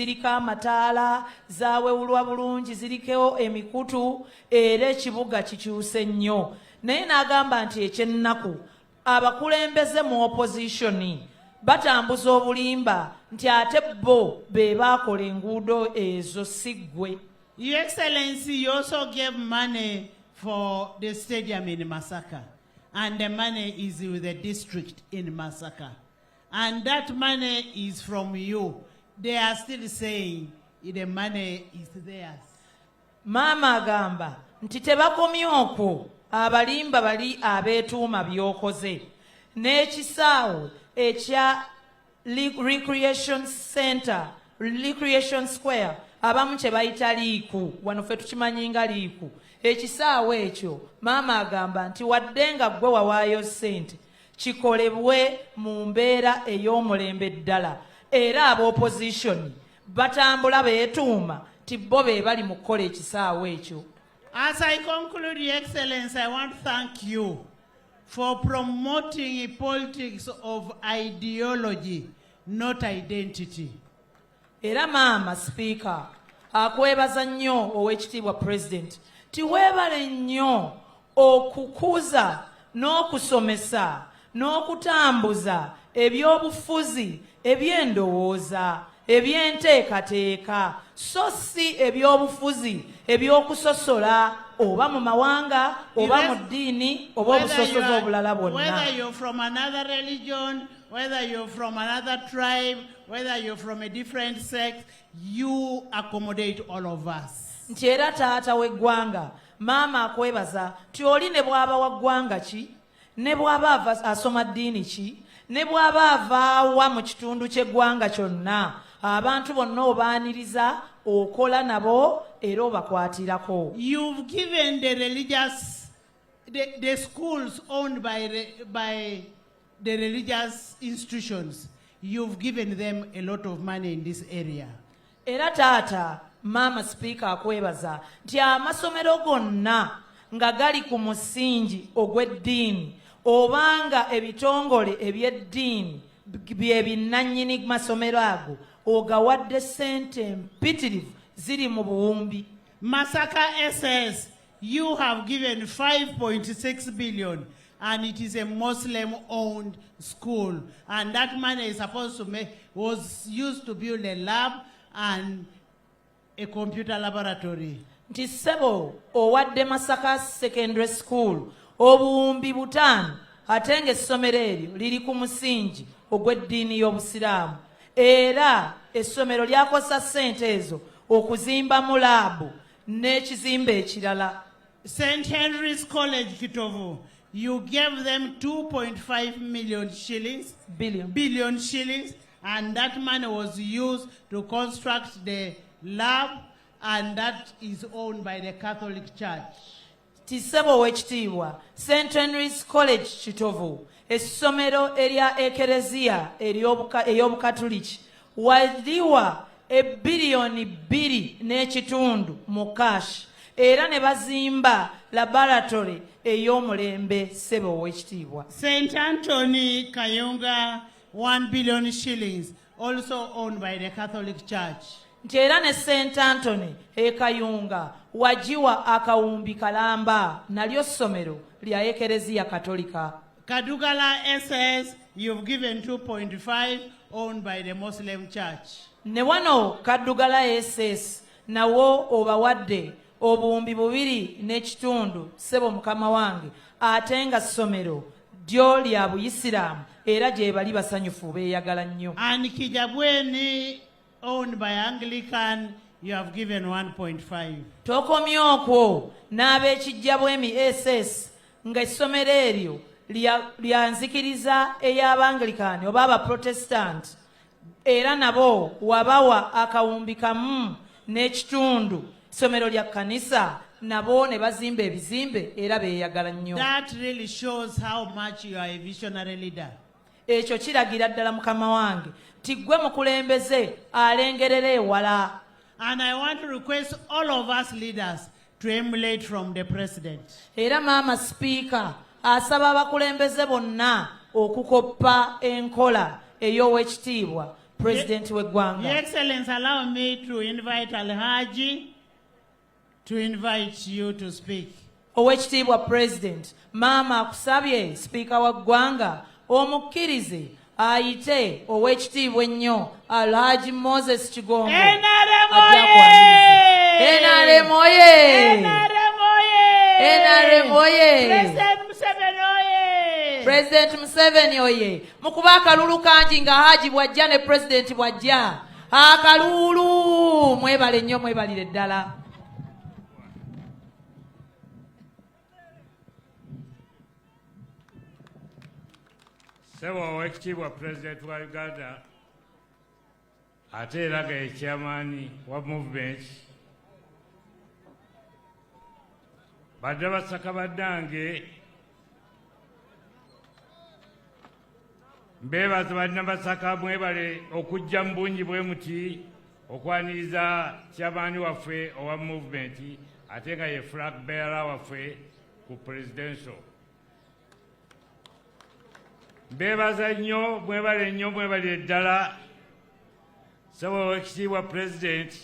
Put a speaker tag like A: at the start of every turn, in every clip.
A: ziriko amataala zaawewulwa bulungi ziriko emikutu era ekibuga kikyuse nnyo naye n'agamba nti ekyennaku abakulembeze mu opposition batambuza obulimba nti ate bo be baakola enguudo ezo siggwe.
B: Your Excellency, you also gave money for the stadium in Masaka, and the money is with the district in Masaka, and that money is from you. They are still saying the money is theirs.
A: Mama agamba nti tebakomye okwo abalimba bali abeetuuma byokoze n'ekisaawe ekya recreation center recreation square abamu kye bayita liiku wano ffe tukimanyi nga liiku ekisaawe ekyo maama agamba nti wadde nga ggwe wawaayo ssente kikolebwe mu mbeera ey'omulembe ddala era ab'opposition batambula beetuuma ti bo be bali mu kukola ekisaawe ekyo.
B: As I conclude, Your Excellency, I want to thank you for promoting politics of ideology, not identity.
A: Era maama Speaker akwebaza nnyo Oweekitiibwa President ti weebale nnyo okukuza n'okusomesa n'okutambuza ebyobufuzi eby'endowooza ebyenteekateeka so si ebyobufuzi ebyokusosola oba mu mawanga oba mu ddiini oba obusosozi obulala bwonna.
B: Whether you're from another religion, whether you're from another tribe, whether you're from a different sect, you accommodate all of us.
A: Nti era taata w'eggwanga maama akwebaza ti oli ne bw'aba wa ggwanga ki ne bw'aba asoma ddiini ki ne bw'aba avaawa mu kitundu ky'eggwanga kyonna abantu bonna obaaniriza okola nabo era obakwatirako.
B: You've given the religious the schools owned by the religious institutions, you've given them a lot of money in this area.
A: Era taata maama Speaker akwebaza nti amasomero gonna nga gali ku musingi ogw'eddiini obanga ebitongole eby'eddiini bye binnannyini masomero ago ogawadde ssente mpitirivu ziri mu buwumbi.
B: Masaka SS, you have given 5.6 billion, and it is a Muslim-owned school, and that money is supposed to was used to build a lab and a computer laboratory.
A: Nti ssebo owadde Masaka Secondary School obuwumbi 5 ate ng'essomero eryo liri ku musingi ogw'eddiini y'Obusiraamu era essomero lyakosa ssente ezo okuzimbamu laabu n'ekizimbe ekirala.
B: St. Henry's College Kitovu, you gave them 2.5 million shillings, billion shillings, and that money was used to construct the lab, and that is owned by the Catholic Church.
A: Tisebo Oweekitiibwa, St. Henry's College Kitovu, essomero erya ekereziya ey'Obukatuliki waliwa ebbiliyoni 2.5 mu cash era ne bazimba laboratory ey'omulembe ssebo Oweekitiibwa.
B: St. Anthony Kayunga, 1 billion shillings, also owned by the Catholic Church.
A: Nti era ne St. Anthony Kayunga wagiwa akawumbi kalamba nalyo ssomero lya ekereziya katolika.
B: Kadugala SS, you've given 2.5, owned by the Muslim Church.
A: Ne wano Kadugala SS nawo obawadde obuwumbi 2.5 ssebo mukama wange ate nga ssomero ddyo lya Buyisiraamu era gye bali basanyufu beeyagala nnyo.
B: And Kijabweni, owned by Anglican, you have given 1.5.
A: Tokomye okwo n'ab'Ekijjabwemi SS nga essomero eryo lya nzikiriza ey'Abanglikani oba Abaprotestant era nabo wabawa akawumbi 1.5 ssomero lya kkanisa nabo ne bazimba ebizimbe era beeyagala nnyo.
B: That really shows how much you are a visionary leader.
A: Ekyo kiragira ddala mukama wange ti ggwe mukulembeze alengerera ewala.
B: And I want to request all of us leaders to emulate from the president.
A: Era maama Speaker asaba abakulembeze bonna okukoppa enkola ey'Oweekitiibwa President
B: Your
A: w'eggwanga.
B: Excellency, allow me to invite Alhaji to invite you to speak.
A: Oweekitiibwa President, maama akusabye sipiika wa ggwanga omukkirize ayite oweekitiibwa ennyo Alhaji Moses Kigongo
B: NRM
A: ajja
B: oye!
A: NRM oye!
B: NRM oye!
A: NRM oye!
B: President Museveni oye!
A: President Museveni oye! Mukuba akalulu kangi nga Haji bw'ajja ne President bw'ajja. Akalulu mwebale nnyo mwebalire ddala.
C: Sebo Oweekitiibwa President wa Uganda ate era nga chairman wa movement badde basaka baddange mbeebaza bannabasaka mwebale okujja mu bungi bwe muti okwaniriza chairman waffe owa movement ate nga ye flag bearer waffe ku presidential. Mbeebaza nnyo mwebale nnyo mwebale ddala Sebo Oweekitiibwa President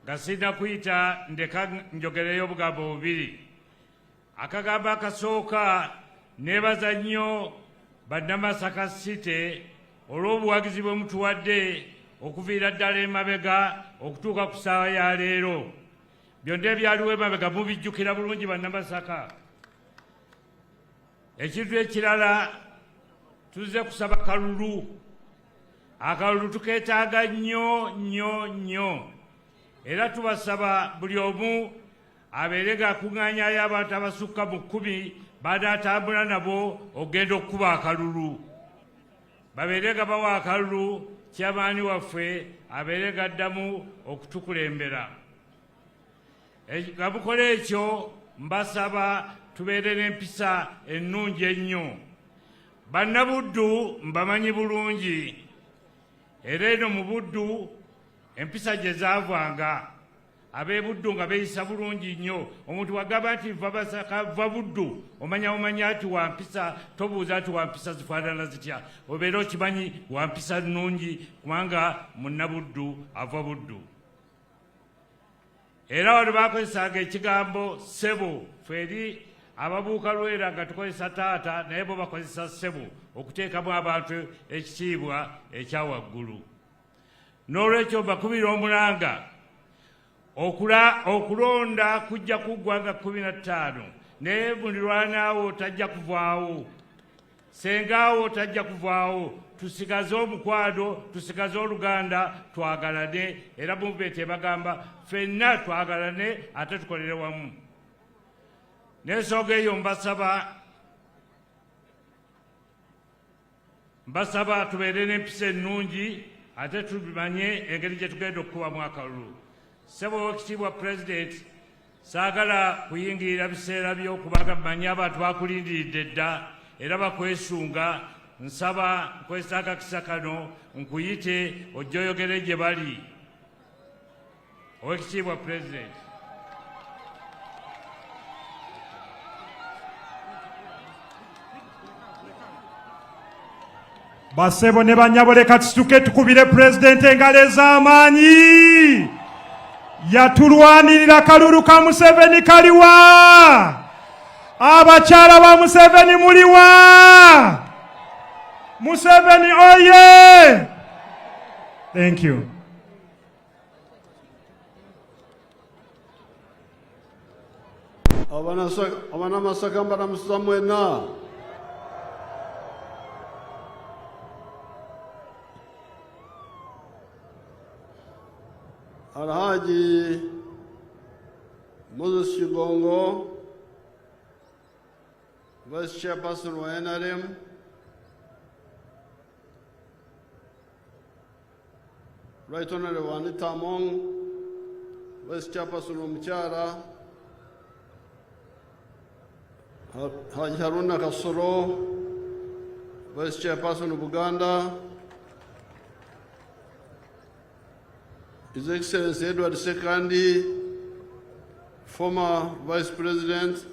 C: nga sirina kuyita ndeka njogereyo obugambo bubiri. Akagambo akasooka neebaza nnyo bannamasaka City olw'obuwagizi bwe mutuwadde okuviira ddala emabega okutuuka ku ssaawa ya leero. Byonna ebyaliwo emabega mubijjukira bulungi bannamasaka. Ekintu ekirala tuzze kusaba kalulu. Akalulu tukeetaaga nnyo nnyo nnyo. Era tubasaba buli omu abeere ng'akuŋŋaanyaayo abantu abasukka mu 10 banaatambula nabo ogenda okukuba akalulu. Babeere nga bawa akalulu chairman waffe abeere ng'addamu okutukulembera. Nga mukola ekyo mbasaba tubeere n'empisa ennungi ennyo. Bannabuddu mbamanyi bulungi. Era eno mu Buddu empisa gye zaavanga. Ab'e-Buddu nga beeyisa bulungi nnyo. Omuntu wagamba nti va basaka va Buddu omanya ati wampisa tobuuza ati wampisa zifaanana zitya. Obeera okimanyi wampisa nnungi kubanga munnabuddu ava Buddu. Era wano baakozesanga ekigambo ssebo fferi ababuuka Lwera nga tukozesa taata naye bo bakozesa ssebo okuteekamu abantu ekitiibwa ekya waggulu. N'olwekyo mbakubira omulanga okulonda kujja kuggwanga 15 naye muliraanaawo tajja kuvaawo. Sengaawo tajja kuvaawo. Tusigaze omukwano, tusigaze oluganda, twagalane. Era movement ebagamba ffenna twagalane ate tukolere wamu. N'ensonga eyo mbasaba tubeere n'empisa ennungi ate tubimanye engeri gye tugenda okukubamu akalulu. Sebo Oweekitiibwa President, saagala kuyingirira biseera byo kubanga mmanyi abantu bakulindiridde dda era bakwesunga. Nsaba nkozesa akakisa kano nkuyite ojja oyogere gye bali. Oweekitiibwa President.
D: Basebo ne bannyabo leka tusituke tukubire President engalo ez'amaanyi. Yatulwanirira kalulu ka Museveni kaliwa. Abakyala ba Museveni muliwa. Museveni oye! Thank you.
E: Abanamasaka mbaramusa mwena. Alhaji Moses Kigongo, Vice Chairperson wa NRM, Right Honorable Anita Among, Vice Chairperson wa Mchara, Haji Haruna Kasoro, Vice Chairperson of Buganda, His Excellency Edward Sekandi, former Vice President,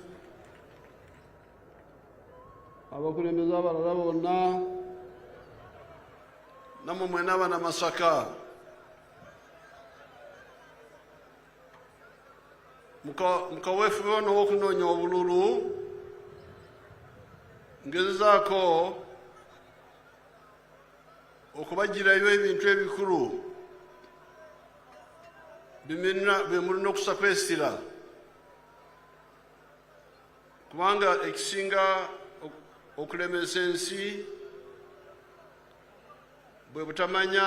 E: abakulembeze abalala bonna namwe mwena abana Masaka mukaweefube ono w'okunoonya obululu ngezezaako okubagirayo ebintu ebikulu bimulina okusa kwesira kubanga ekisinga okulemesa ensi bwe butamanya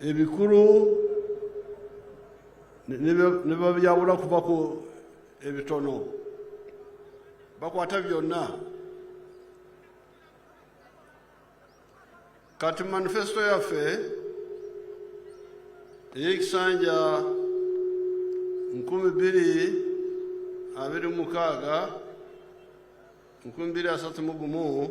E: ebikulu ne babyawula kuva ku ebitono bakwata byonna. Kati manifesto yaffe ey'ekisanja 2026 2031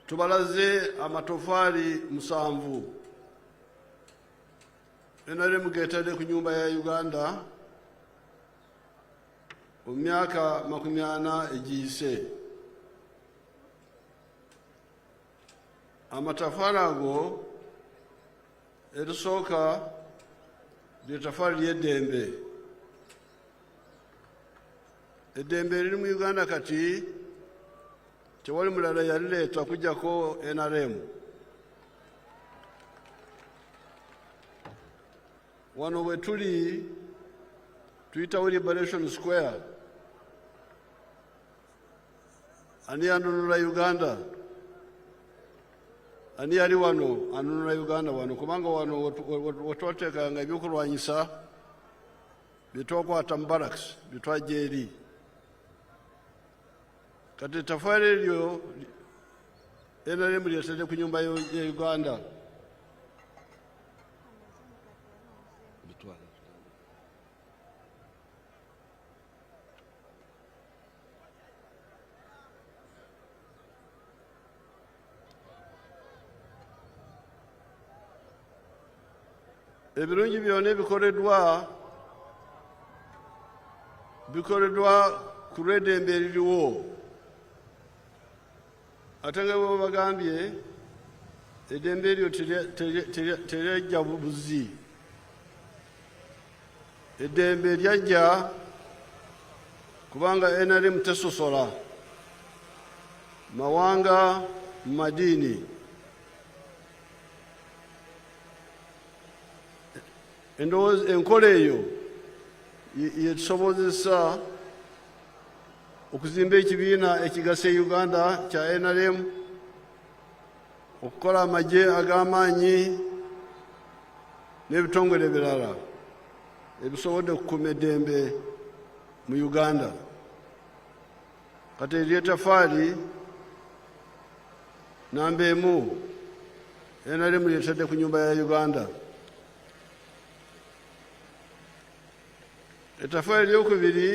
E: tubalaze amatofaali 7 NRM getadde ku nyumba ya Uganda mu myaka 40 egiyise. Amatafaali ago erisooka ly'ettafaali ly'eddembe. Eddembe eriri mu Uganda kati tewali mulala yalireeta kujjako NRM. Wano we tuli tuyitawo Liberation Square. Ani yanunula Uganda? Ani yali wano anunula Uganda wano? Kubanga wano wetwateekanga ebyokulwanyisa byetwakwata mu barracks byetwajja eri. Kati ettafaali eryo NRM lyetadde ku nyumba ya Uganda. Ebirungi byonna bikoleddwa ku lw'eddembe eririwo. Ate nga bwe bagambye eddembe eryo teryajja buzi. Eddembe lyajja kubanga NRM tesosola mawanga mu madiini. Enkola eyo yetusobozesa okuzimba ekibiina ekigasa Uganda kya NRM, okukola amagye ag'amaanyi n'ebitongole ebirala ebisobodde okukuuma eddembe mu Uganda. Kati ery'ettafaali namba emu NRM lyetadde ku nyumba ya Uganda. Ettafaali eryokubiri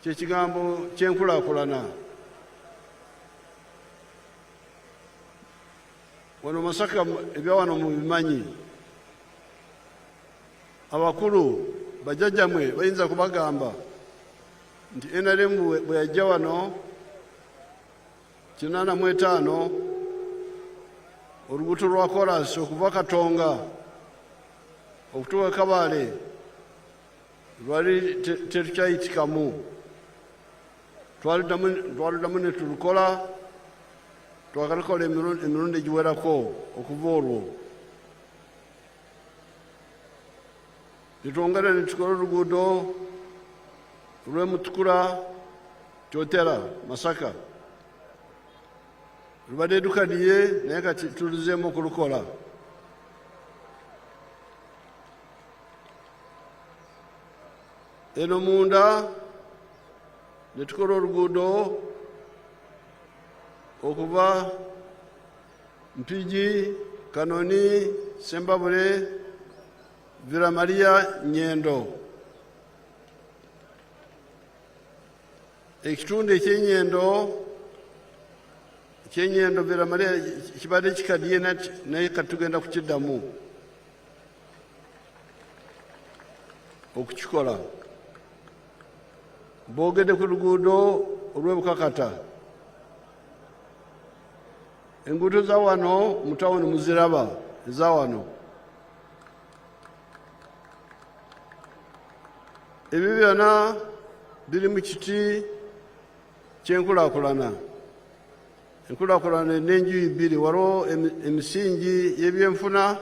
E: ky'ekigambo ky'enkulaakulana. Wano Masaka ebya wano mu bimanyi. Abakulu bajjajjamwe bayinza kubagamba nti NRM bwe yajja wano 85 olubuto lwa Kolansi okuva Katonga okutuuka Kabale lwali terukyayitikamu. Twaluddamu ne tulukola twakalukola emirundi egiwerako okuva olwo. Netwongera ne tukola oluguudo lw'Emutukula Kyotera Masaka. Lubadde dukadiye naye kati tuluzeemu okulukola. Eno munda ne tukola oluguudo okuva Mpigi, Kanoni, Sembabule, Villa Maria, Nyendo. Ekitundu ekyenyendo Villa Maria kibadde kikadiye naye kati tugenda kukiddamu okukikola. Boogedde ku luguudo olw'Ebukakata enguudo za wano mu tawuni muziraba eza wano. Ebyo byonna biri mu kiti ky'enkulaakulana. Enkulaakulana n'enjuyi bbiri, waliwo emisingi y'ebyenfuna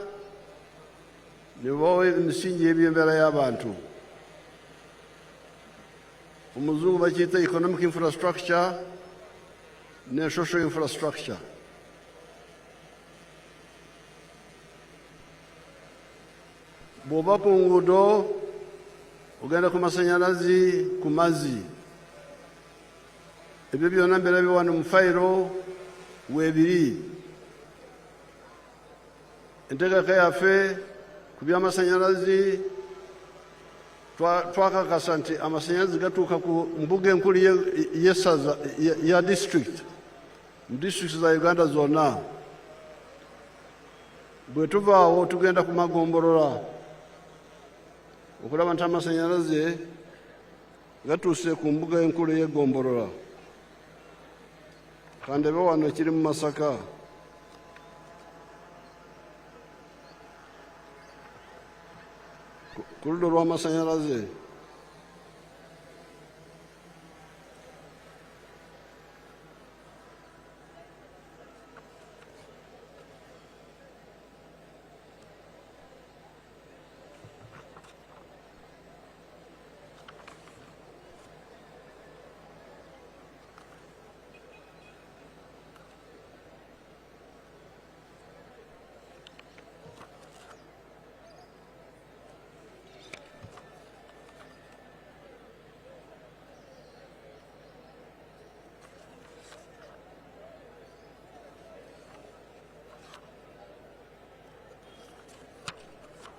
E: ne wabawo emisingi y'ebyembeera y'abantu. Omuzungu bakiyita economic infrastructure ne social infrastructure. Bw'oba ku nguudo ogenda ku masanyalazi, ku mazzi, ebyo byonna mbirabye wano mu fayiro weebiri. Enteekateeka yaffe ku by'amasanyalazi twakakasa nti amasanyalazi gatuuka ku mbuga enkulu y'essaza ya district, mu district za Uganda zonna. Bwe tuva awo tugenda ku magombolola okulaba nti amasanyalaze gatuuse ku mbuga enkulu y'eggombolola. Kandebe wano ekiri mu Masaka. Ku ludda olw'amasanyalaze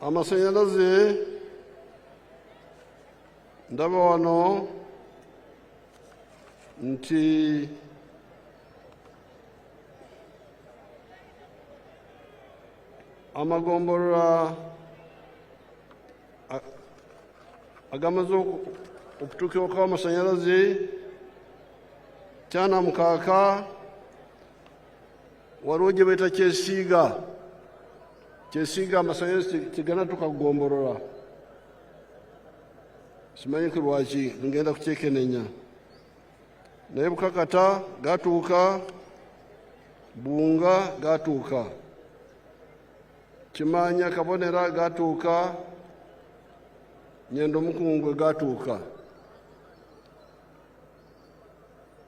E: amasanyalaze ndaba wano nti amagombolola agamaze okutuukibwako amasanyalaze Kyanamukaaka waliwo gye bayita Kyesiiga. Kyesiiga amasanyalaze tegana tukagombolola. Simanyi lwaki, ngenda kukyekenenya. Naye Bukakata gatuuka, Buunga gatuuka, Kimanya Kabonera gatuuka, Nyendo Mukungwe gatuuka.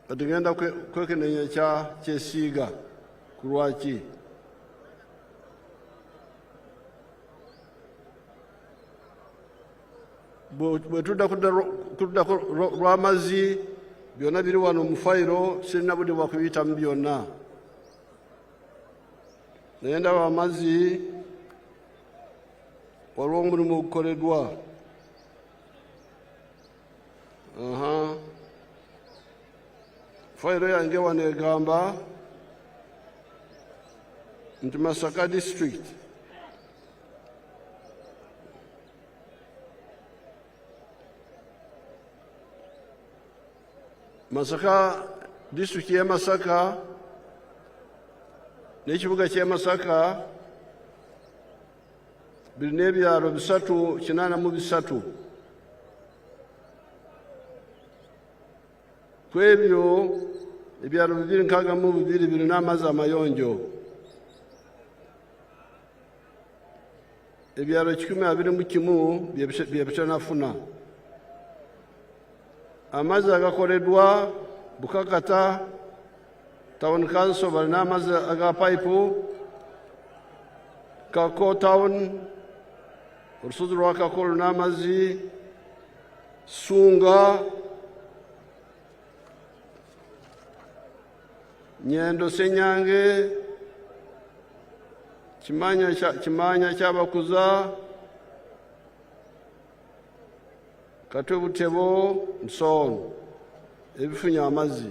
E: Tugenda kwekenenya kya Kyesiiga ku lwaki. Bwe tudda lw'amazzi byonna biri wano mu fayiro, sirina budde bwa kubiyitamu byonna. Naye ndaba amazzi waliwo omulimu ogukoleddwa. Fayiro yange wano egamba nti Masaka district y'e Masaka n'ekibuga ky'e Masaka birina ebyalo 383. Ku ebyo ebyalo 262 birina amazzi amayonjo. Ebyalo 121 bye bitanafuna. Amazzi agakoleddwa Bukakata Town Council balina amazzi aga pipe. Kako Town olusozi lwa Kako lulina amazzi. Sunga, Nyendo Senyange, Kimanya Kyabakuza, Katwe Butebo, and so on. Ebifunye amazzi.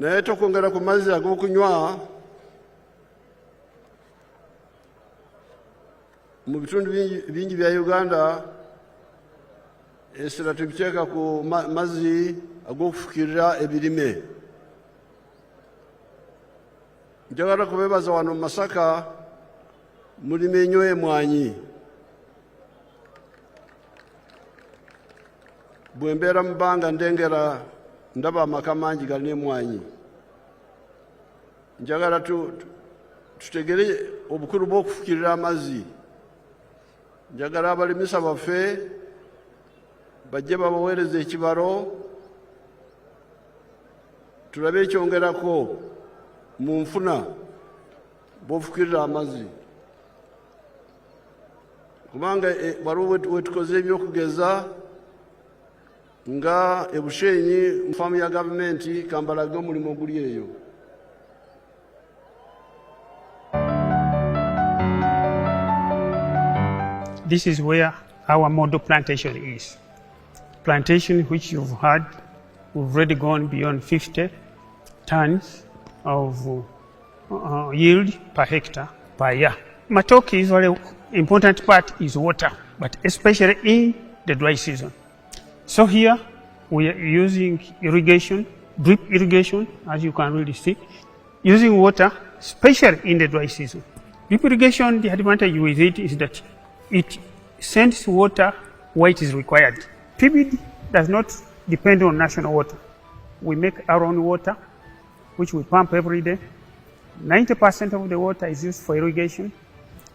E: Naye tokwongera ku mazzi ag'okunywa mu bitundu bingi bya Uganda, esira tubiteeka ku mazzi ag'okufukirira ebirime. Njagala kubeebaza wano mu Masaka mulime nnyo emmwanyi. Bwe mbeera mu bbanga ndengera ndaba amaka mangi galina emmwanyi. Njagala tutegere obukulu bw'okufukirira amazzi. Njagala abalimisa baffe bajje babaweereza ekibalo tulabe ekyongerako mu nfuna bw'ofukirira amazzi. Kubanga waliwo wetukoze ebyokugeza nga Ebushenyi mu faamu ya gavumenti kambalage omulimu oguli eyo.
F: This is where our model plantation is. Plantation which you've had, we've already gone beyond 50 tons of yield per hectare per year. Matoke is very important part is water, but especially in the dry season. So here we are using irrigation, drip irrigation, as you can really see, using water, especially in the dry season. Drip irrigation, the advantage with it is that it sends water where it is required. PBD does not depend on national water. We make our own water, which we pump every day. 90% of the water is used for irrigation,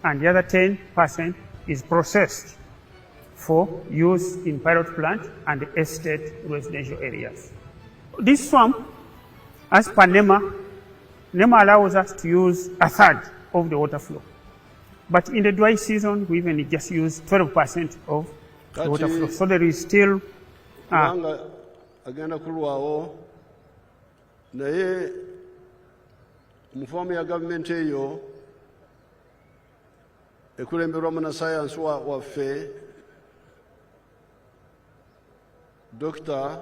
F: and the other 10% is processed for use in pilot plant and estate residential areas. This farm, as per NEMA allows us to use a third of the water flow. But in the dry season, we even just use 12% of the water flow. So there is still
E: agenda kulwawo naye mu faamu ya gavumenti eyo ekulemberwa munnassaayansi waffe Dr.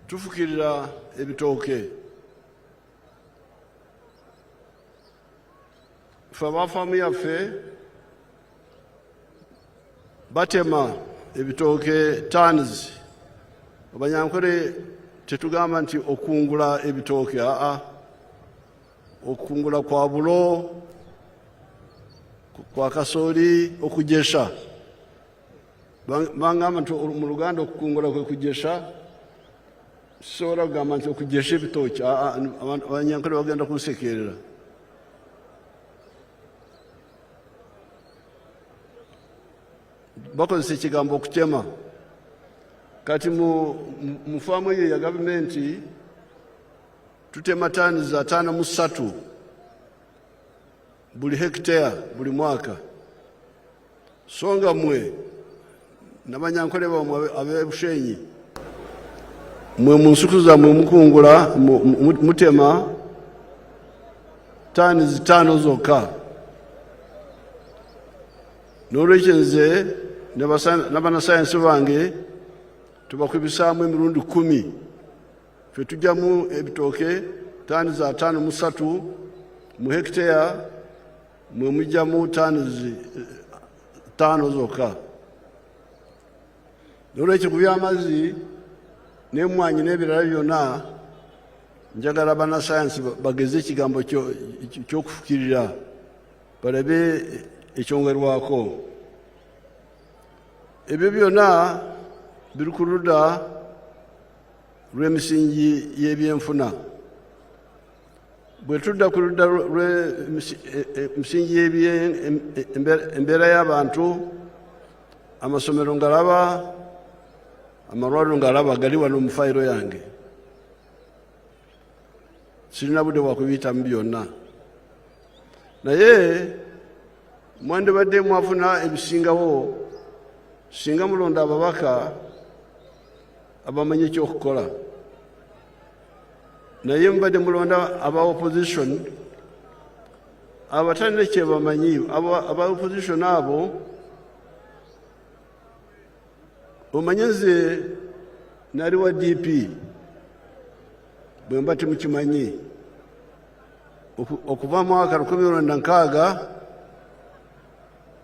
E: tufukirira ebitooke. Ffe aba faamu yaffe batema ebitooke tons. Abanyankole tetugamba nti okungula ebitooke, okungula kwa bulo, kwa kasooli, okujesha. Bangamba nti mu Luganda okukungula kwe kujesha, sobola kugamba nti okujesha ebitooke. Abanyankole bagenda kunsekerera. Bakozesa ekigambo okutema. Kati mu faamu eyo ya gavumenti tutema tani za 5.3 buli hekitaya buli mwaka. Songa mwe n'abanyankole bamwe ab'Ebushenyi mwe mu nsuku zammwe mukungula mutema tani 5 zokka. N'olwekyo nze n'abannassaayansi bange tubakubisaamu emirundi 10. Ffe tujjamu ebitooke tani za 5.3 mu hekitaya, mwe mujjamu tani 5 zokka. N'olwekyo ku by'amazzi n'emmwanyi n'ebirala byonna njagala bannassaayansi bageze ekigambo ky'okufukirira balabe ekyongerwako. Ebyo byonna biri ku ludda lw'emisingi y'ebyenfuna. Bwe tudda ku ludda lw'emisingi y'embeera y'abantu, amasomero ngalaba, amalwaliro ngalaba gali wano mu fayiro yange. Sirina budde bwa kubiyitamu byonna. Naye mwandibadde mwafuna ebisingawo singa mulonda ababaka abamanyi ekyokukola. Naye mbadde mulonda aba opposition abatalina kye bamanyi. Aba opposition abo omanyi nze nali wa DP bwe mba temukimanyi okuva mu mwaka 1996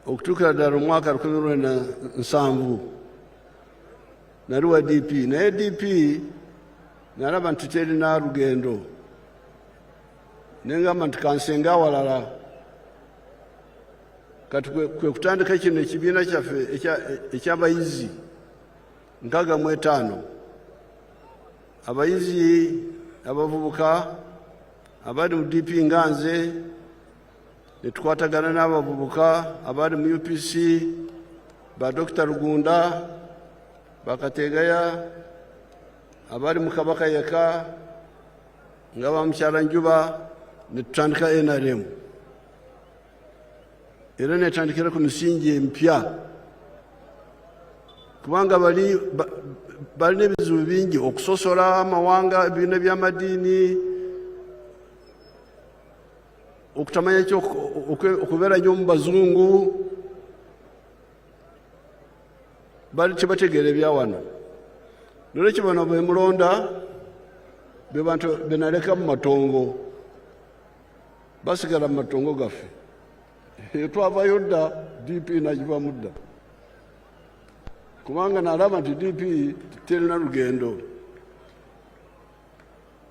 E: okutuukira ddala mu mwaka 2007 nali wa DP naye DP nalaba nti terina lugendo nengamba nti kansenga awalala kati kwe kutandika kino ekibiina kyaffe ekyabayizi 65 abayizi abavubuka abali mu DP nga nze ne tukwatagana n'abavubuka abali mu UPC ba Dr. Rugunda bakategaya abali mu Kabaka yeka nga ba Mukyala Njuba ne tutandika NRM era ne tandikira ku misingi empya kubanga bali n'ebizibu bingi okusosola amawanga ebibiina by'amadiini okutamanya kyo okubeera nnyo mu bazungu bali tebategeera ebyawano nolwekyo bano bwe mulonda be bantu benaleka mu matongo basigala mu matongo gaffe twavayo dda DP nagivamu dda kubanga nalaba nti DP terina lugendo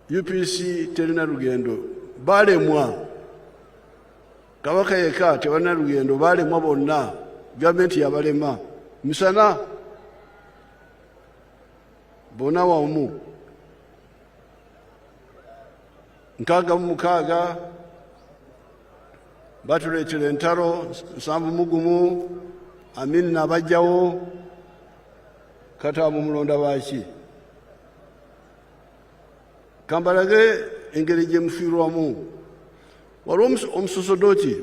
E: UPC terina lugendo balemwa Kabaka yeka tebalina lugendo balemwa bonna gavumenti yabalema misana bonna wamu 66 batuleetera entalo 71 Amin n'abajjawo kata mu mulonda baki kambalage engeri gye mufiirwamu waliwo omusosodoti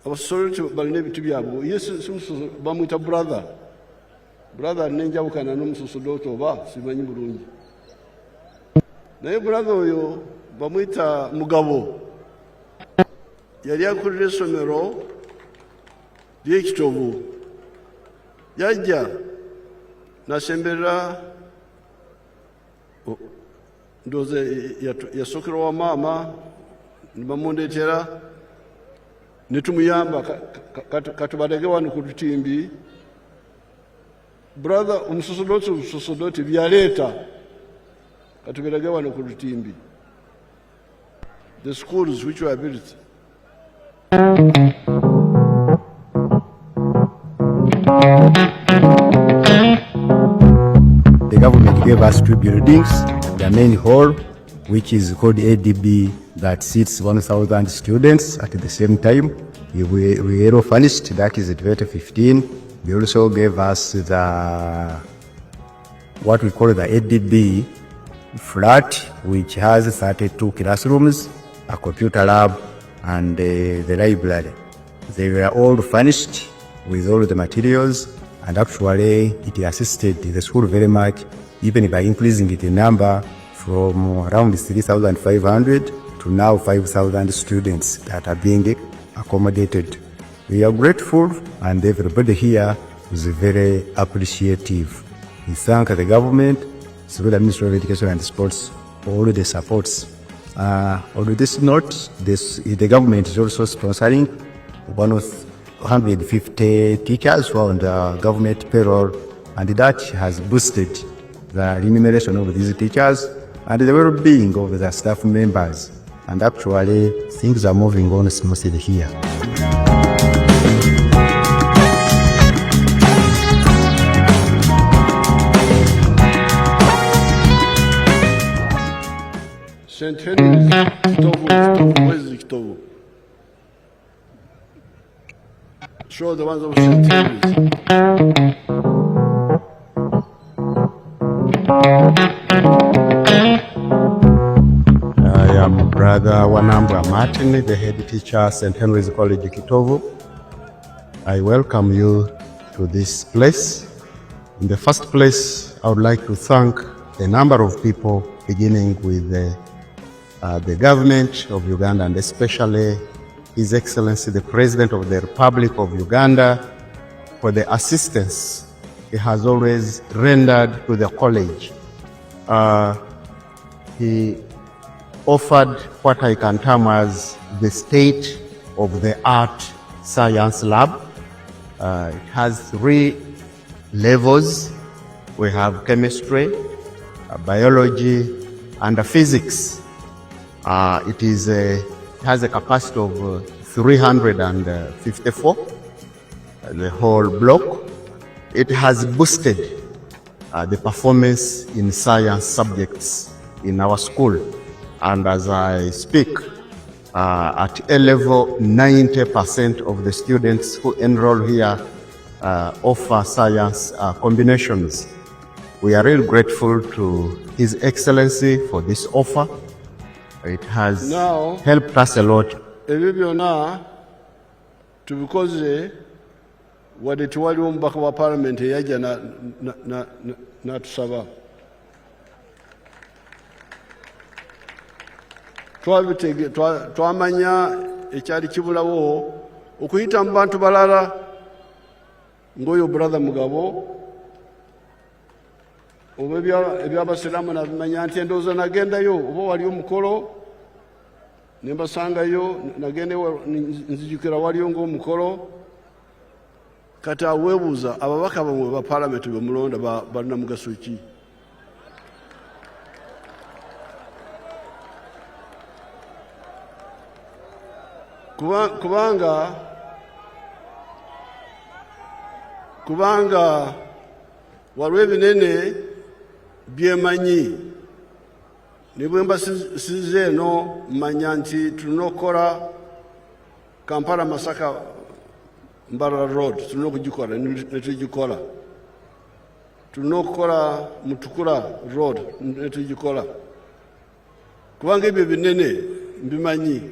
E: abasosodoti balina ebitu byabwe ye bamwita brother nenjawukana n'omusosodoti oba simanyi bulungi naye brother oyo bamwita Mugabo yali akulira essomero ly'ekitovu yajja nasemberera ndowooza yasookera wa maama nebamundeetera netumuyamba katubalege wano ku Lutimbi brother omusosodoti byaleeta katubalege wano ku Lutimbi the schools which were built
G: The government gave us 2 buildings, the main hall, which is called ADB, that seats 1,000 students at the same time. We were furnished, that is 2015. They also gave us what we call the ADB flat, which has 32 classrooms, a computer lab, and the library. They were all furnished with all the materials, and actually it assisted the school very much, even by increasing the number from around 3,500 to now 5,000 students that are being accommodated. We are grateful, and everybody here is very appreciative. We thank the government, the Ministry of Education and Sports, for all the supports. On this note, the government is also sponsoring 150 teachers who are on the government payroll, and that has boosted the remuneration of these teachers and the well-being of the staff members. And actually, things are moving on smoothly here.
E: St. Henry's Kitovu, where's the Kitovu? Show the ones of St. Henry's.
G: I am Brother Wanambwa Martin, the head teacher, St. Henry's College, Kitovu. I welcome you to this place. In the first place, I would like to thank a number of people, beginning with the government of Uganda, and especially His Excellency the President of the Republic of Uganda, for the assistance he has always rendered to the college. He offered what I can term as the state of the art science lab, It has 3 levels. We have chemistry, biology, and physics. It has a capacity of 354, the whole block. It has boosted the performance in science subjects in our school. And as I speak, at A level, 90% of the students who enroll here offer science combinations. We are really grateful to His Excellency for this offer. It has
E: Now,
G: helped us a lot.
E: ebyo byonna tubikoze wadde tewaliwo omubaka wa paalamenti eyajja n'atusaba. Twamanya ekyali kibulawo okuyita mu bantu balala ng'oyo brother Mugabo oba ebyabasiraamu nabimanya nti endowooza nagendayo oba wali omukolo ne mbasangayo nagendayo nzijukira waliyo ng'omukolo. Kati aweebuuza ababaka bamwe ba paalamenti be mulonda balina mugaso ki? kubanga waliwo ebinene byemanyi ne bwe mba size eno manya nti tulina okukola Kampala Masaka Mbarara Road, tulina okugikola ne tugikola. Tulina okukola Mutukula Road ne tugikola. Kubanga ebyo binene mbimanyi.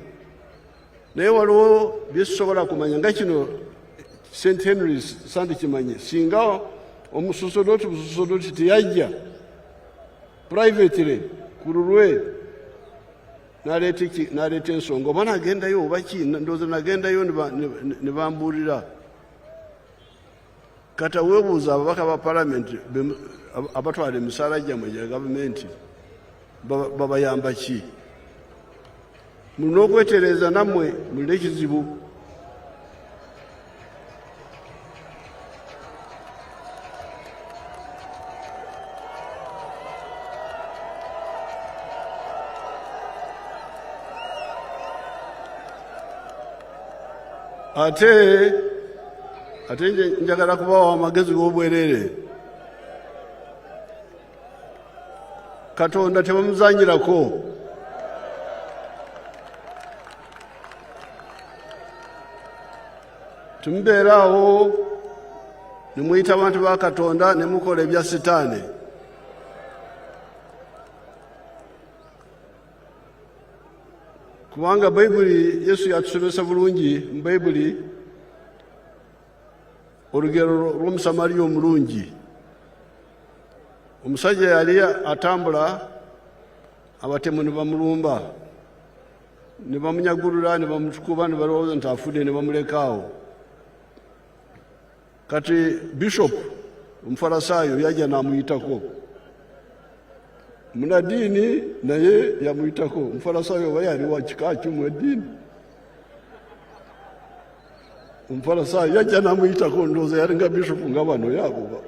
E: Naye waliwo byesobola kumanya nga kino St. Henry's sandi kimanyi. Singa omusosodoti teyajja privately ku lulwe n'aleeta ensonga oba nagendayo oba ki, ndowooza nagendayo ne bambuulira. Kati weebuuza ababaka ba paalamenti abatwala emisaala gyammwe gya gavumenti babayamba ki? Mulina okwetereeza nammwe mulina ekizibu. Ate njagala kubawa amagezi g'obwereere. Katonda tebamuzanyirako. Tumubeeraawo ne muyita abantu ba Katonda ne mukola ebya Sitaani. Kubanga Bayibuli Yesu yatusomesa bulungi mu Bayibuli olugero lw'Omusamaliya omulungi. Omusajja yali atambula, abatemu ne bamulumba, ne bamunyagulula, ne bamutukuba, ne balowooza nti afudde, ne bamulekaawo. Kati Bishop Omufalisaayo yajja n'amuyitako. Munadiini naye yamuyitako. Omufalisaayo oba yali wa kika ki mu eddiini? Omufalisaayo yajja n'amuyitako, ndowooza yali nga Bishop nga bano yaabo.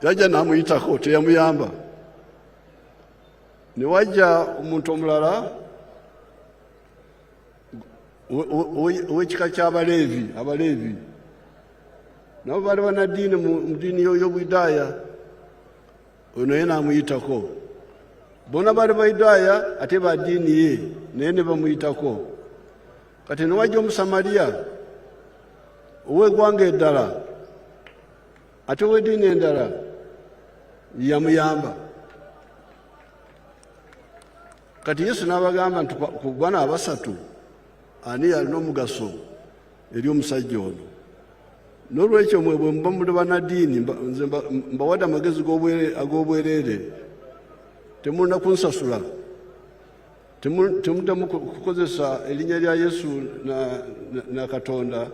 E: Yajja n'amuyitako, teyamuyamba. Ne wajja omuntu omulala ow'ekika ky'Abaleevi. Nabo baali bannaddiini mu ddiini y'Obuyidaaya. Ono naye n'amuyitako. Bona baali Bayudaaya ate ba ddiini ye, naye ne bamuyitako. Kati ne wajja Omusamaliya ow'eggwanga eddala ate ow'eddiini endala yamuyamba. Kati Yesu n'abagamba nti ku bano abasatu ani yalina omugaso eri omusajja ono. N'olwekyo mwe bwe muba muli bannaddiini nze mbawadde amagezi ag'obwereere. Temulina kunsasula, temuddamu kukozesa erinnya lya Yesu na Katonda